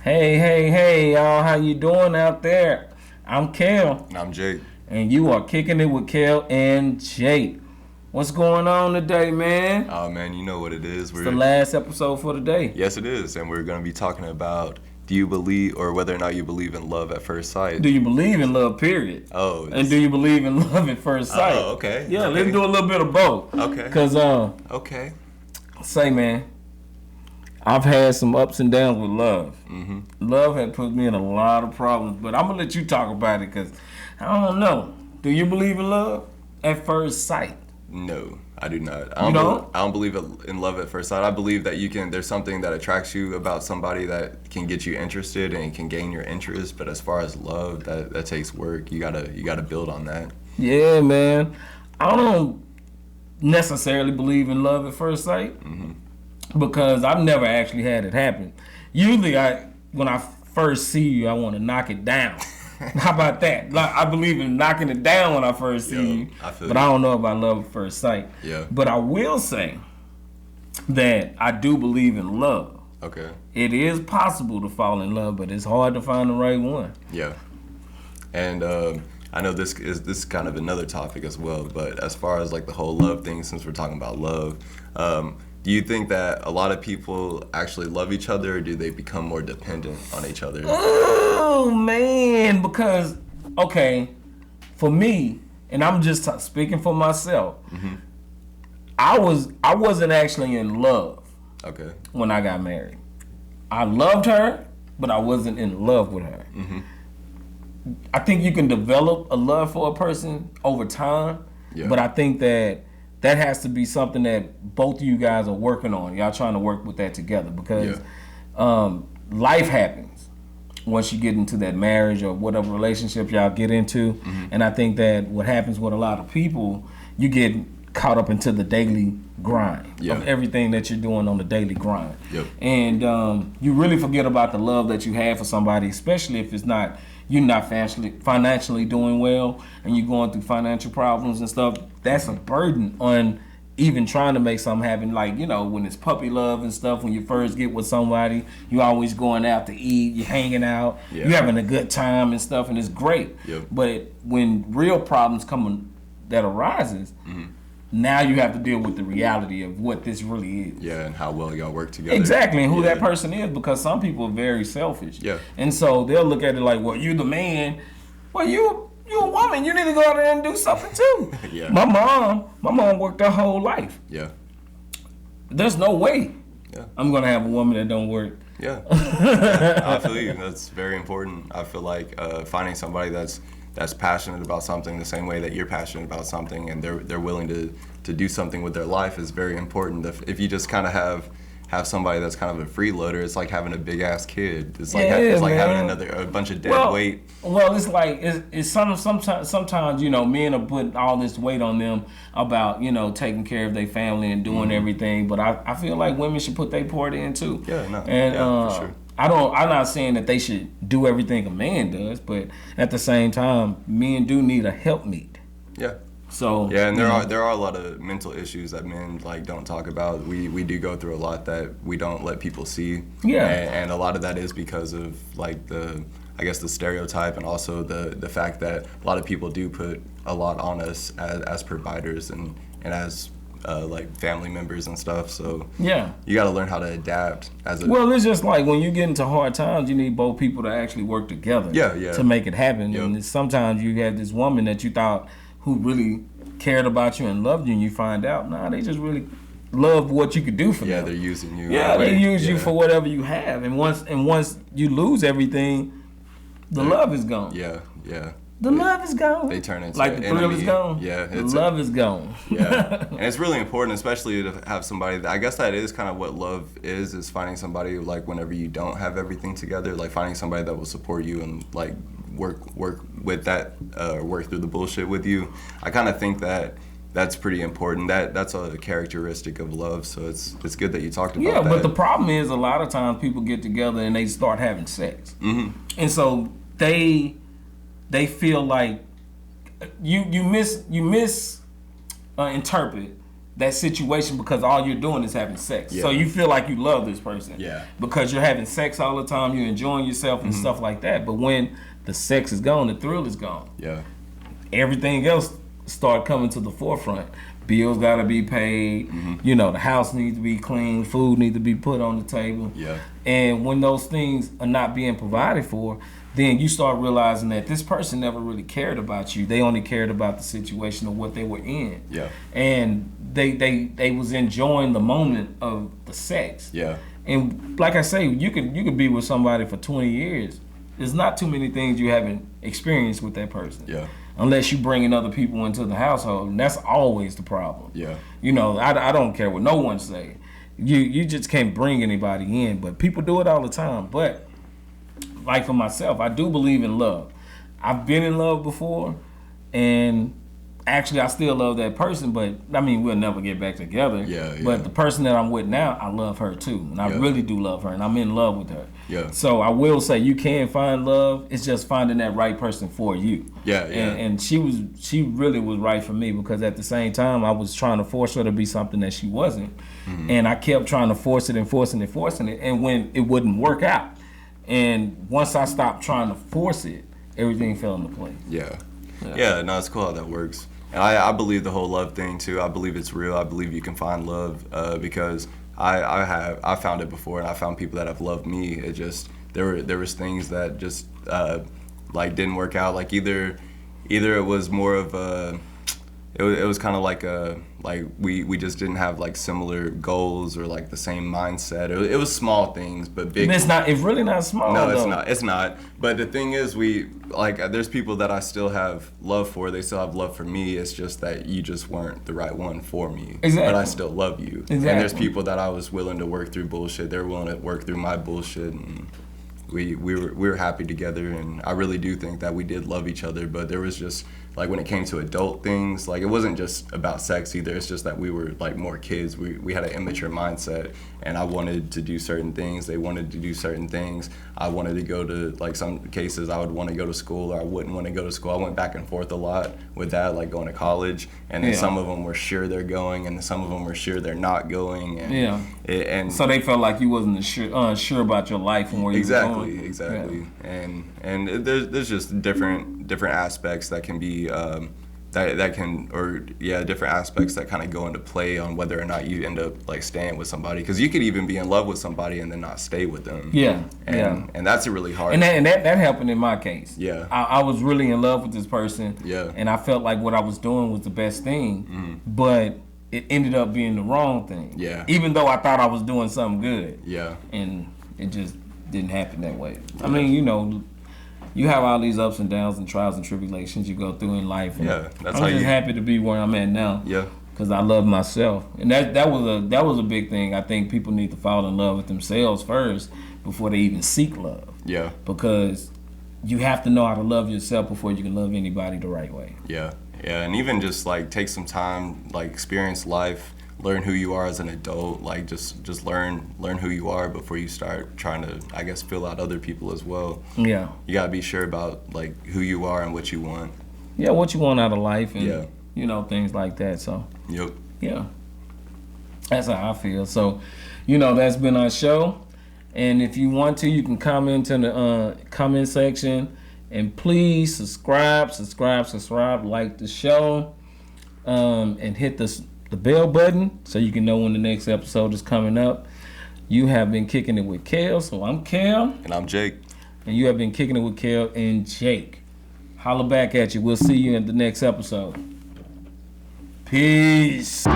Hey, y'all, how you doing out there? I'm Kel. And I'm Jake. And you are kicking it with Kel and Jake. What's going on today, man? Oh, man, you know what it is. It's the last episode for today. Yes, it is. And we're going to be talking about do you believe or whether or not you believe in love at first sight. Do you believe in love, period? Oh. And do you believe in love at first sight? Oh, okay. Yeah, okay. Let's do a little bit of both. Okay. Because, okay. Say, man, I've had some ups and downs with love. Mm-hmm. Love had put me in a lot of problems, but I'm going to let you talk about it because I don't know. Do you believe in love at first sight? No, I do not. I don't believe in love at first sight. I believe that there's something that attracts you about somebody that can get you interested and can gain your interest. But as far as love, that takes work. You gotta build on that. Yeah, man. I don't necessarily believe in love at first sight. Mm-hmm. Because I've never actually had it happen. Usually, when I first see you, I want to knock it down. How about that? Like, I believe in knocking it down when I first see you. I don't know about love at first sight. Yeah. But I will say that I do believe in love. Okay. It is possible to fall in love, but it's hard to find the right one. Yeah. And I know this is kind of another topic as well, but as far as like the whole love thing, since we're talking about love, do you think that a lot of people actually love each other, or do they become more dependent on each other? Oh, man, because, okay, for me, and I'm just speaking for myself, mm-hmm. I wasn't actually in love when I got married. I loved her, but I wasn't in love with her. Mm-hmm. I think you can develop a love for a person over time, but I think that has to be something that both of you guys are working on. Y'all trying to work with that together because life happens once you get into that marriage or whatever relationship y'all get into. Mm-hmm. And I think that what happens with a lot of people, you get caught up into the daily grind of everything that you're doing on the daily grind. Yep. And you really forget about the love that you have for somebody, especially if you're not financially doing well and you're going through financial problems and stuff. That's a burden on even trying to make something happen. Like, when it's puppy love and stuff, when you first get with somebody, you always going out to eat, you're hanging out, you're having a good time and stuff, and it's great. Yep. But when real problems that arises, now you have to deal with the reality of what this really is. Yeah, and how well y'all work together. Exactly, and who that person is, because some people are very selfish. Yeah. And so they'll look at it like, well, you're the man. Well, you're a woman. You need to go out there and do something too. Yeah. My mom worked her whole life. Yeah. There's no way I'm going to have a woman that don't work. Yeah. I feel you. That's very important. I feel like finding somebody that's passionate about something the same way that you're passionate about something, and they're willing to do something with their life is very important. If you just kind of have somebody that's kind of a freeloader, it's like having a big ass kid. It's like having a bunch of dead weight. Well, it's like it's sometimes men are putting all this weight on them about taking care of their family and doing everything, but I feel like women should put their part in too. Yeah, no, and for sure. I'm not saying that they should do everything a man does, but at the same time, men do need a helpmeet. Yeah. So yeah, and there are a lot of mental issues that men don't talk about. We do go through a lot that we don't let people see. Yeah. And a lot of that is because of the stereotype, and also the fact that a lot of people do put a lot on us as providers and as family members and stuff. So you got to learn how to adapt well, it's just like when you get into hard times, you need both people to actually work together to make it happen. Yep. And sometimes you have this woman that you thought who really cared about you and loved you, and you find out they just really love what you could do for them. Yeah, they're using you. Yeah, they use you for whatever you have, and once you lose everything, the love is gone. Yeah. The love is gone. They turn into like the thrill is gone. Yeah, the love is gone. Yeah, and it's really important, especially to have somebody. I guess that is kind of what love is finding somebody whenever you don't have everything together, finding somebody that will support you and work with that, work through the bullshit with you. I kind of think that's pretty important. That's a characteristic of love. So it's good that you talked about that. Yeah, but the problem is a lot of times people get together and they start having sex, and so they feel like you misinterpret that situation because all you're doing is having sex. Yeah. So you feel like you love this person. Yeah. Because you're having sex all the time, you're enjoying yourself and stuff like that. But when the sex is gone, the thrill is gone. Yeah. Everything else start coming to the forefront. Bills gotta be paid. You know, the house needs to be clean. Food needs to be put on the table. Yeah. And when those things are not being provided for, then you start realizing that this person never really cared about you. They only cared about the situation of what they were in. Yeah. And they was enjoying the moment of the sex. Yeah. And like I say, you could be with somebody for 20 years. There's not too many things you haven't experienced with that person. Yeah. Unless you bringing other people into the household, and that's always the problem. Yeah. You know, I don't care what no one say. You just can't bring anybody in, but people do it all the time. But like for myself, I do believe in love. I've been in love before, and actually I still love that person, but I mean we'll never get back together. Yeah, yeah. But the person that I'm with now, I love her too, and I really do love her, and I'm in love with her. Yeah. So I will say you can find love. It's just finding that right person for you. Yeah, yeah. And she really was right for me, because at the same time I was trying to force her to be something that she wasn't, and I kept trying to force it, and when it wouldn't work out, and once I stopped trying to force it, everything fell into place. Yeah. Yeah, no, it's cool how that works. And I believe the whole love thing too. I believe it's real. I believe you can find love because I found it before, and I found people that have loved me. It just there was things that just like didn't work out. Like either it was more of a it was kind of like we just didn't have like similar goals or like the same mindset. It was small things, but big. It's really not small. No, though. it's not. But the thing is, there's people that I still have love for. They still have love for me. It's just that you just weren't the right one for me. Exactly. But I still love you. Exactly. And there's people that I was willing to work through bullshit. They're willing to work through my bullshit, and we were happy together. And I really do think that we did love each other. But there was just like when it came to adult things, like it wasn't just about sex either. It's just that we were like more kids. We had an immature mindset, and I wanted to do certain things. They wanted to do certain things. I wanted to go to, like, some cases I would want to go to school, or I wouldn't want to go to school. I went back and forth a lot with that, like going to college, and then some of them were sure they're going, and some of them were sure they're not going. And and so they felt like you wasn't sure about your life and where you were going. Exactly. And there's just different aspects that can be different aspects that kind of go into play on whether or not you end up like staying with somebody, because you could even be in love with somebody and then not stay with them. And that's a really hard. And that happened in my case. Yeah. I was really in love with this person. Yeah. And I felt like what I was doing was the best thing, but it ended up being the wrong thing. Yeah. Even though I thought I was doing something good. Yeah. And it just didn't happen that way. I mean, you know, you have all these ups and downs and trials and tribulations you go through in life. And that's I'm just happy to be where I'm at now. Yeah. Because I love myself, and that was a big thing. I think people need to fall in love with themselves first before they even seek love. Yeah. Because you have to know how to love yourself before you can love anybody the right way. Yeah. Yeah. And even just like take some time, like experience life, learn who you are as an adult. Like just learn who you are before you start trying to, I guess, fill out other people as well. Yeah. You gotta be sure about like who you are and what you want. Yeah, what you want out of life, and you know, things like that. So. Yep. Yeah. That's how I feel. So, you know, that's been our show. And if you want to, you can comment in the comment section. And please subscribe, like the show, and hit the bell button so you can know when the next episode is coming up. You have been kicking it with Kel, so I'm Kel. And I'm Jake. And you have been kicking it with Kel and Jake. Holla back at you. We'll see you in the next episode. Peace.